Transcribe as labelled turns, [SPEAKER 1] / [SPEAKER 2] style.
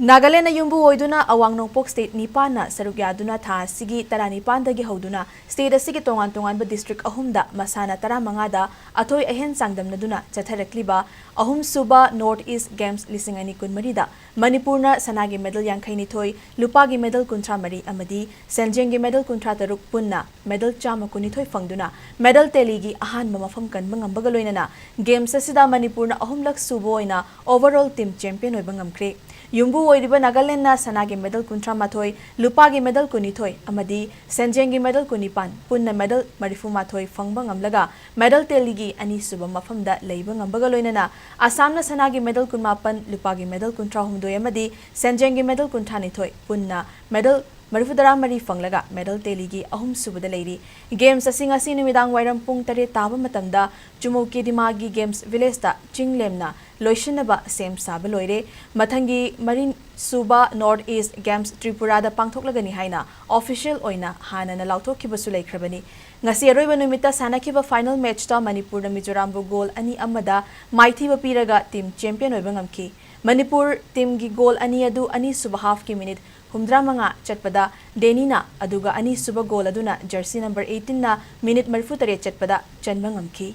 [SPEAKER 1] Nagaland na yumbu oiduna awang nongpok state nipana saruk yaduna tha sigi taranipan dagi hoduna state asigi tongan ba district ahumda masana taramangada athoi ahen sangdamnaduna chatharakliba ahum suba north east games lisingani kunmarida Manipurna sanagi medal yankhaini thoi lupagi medal kuntra mari amadi senjengi medal kuntra taruk punna medal chama kunithoi fangduna medal teligi ahan mafam kan mangamba loinana games asida Manipurna ahumlak suba oina overall team champion oiba ngamkhre Yumbu oiba Nagaland na sanagi medal kuntra mathoi, lupagi medal kunithoi, amadi senjengi medal kunipan, punna medal marifu mathoi fangbang amlaga, medal teligi ani suba mafamda leibang ambaga loinana, Assam na sanagi medal kunmapan, lupagi medal kuntra humdoi amadi senjengi medal kuntra nithoi, punna medal Marifudara Mari Fanglaga medal teligi ahum subada leiri games asing asi numidang wairam pung tare taba matamda Jumoki Dimagi Games Village ta chinglemna loishinaba sem saba loire mathangi Marin Suba North East Games Tripura da pangthoklagani haina official oina hana na lauthokibasu leikrabani ngasi aroiba numita sanakiba final match ta Manipur na Mizoram bu goal ani amada maithiba piraga team champion oiba ngamki Manipur team gi goal ani adu ani suba half ki minute Humdramanga chatpada Denina aduga ani suba goal aduna jersey number 18 na minute marfu tare chatpada chanba ngamki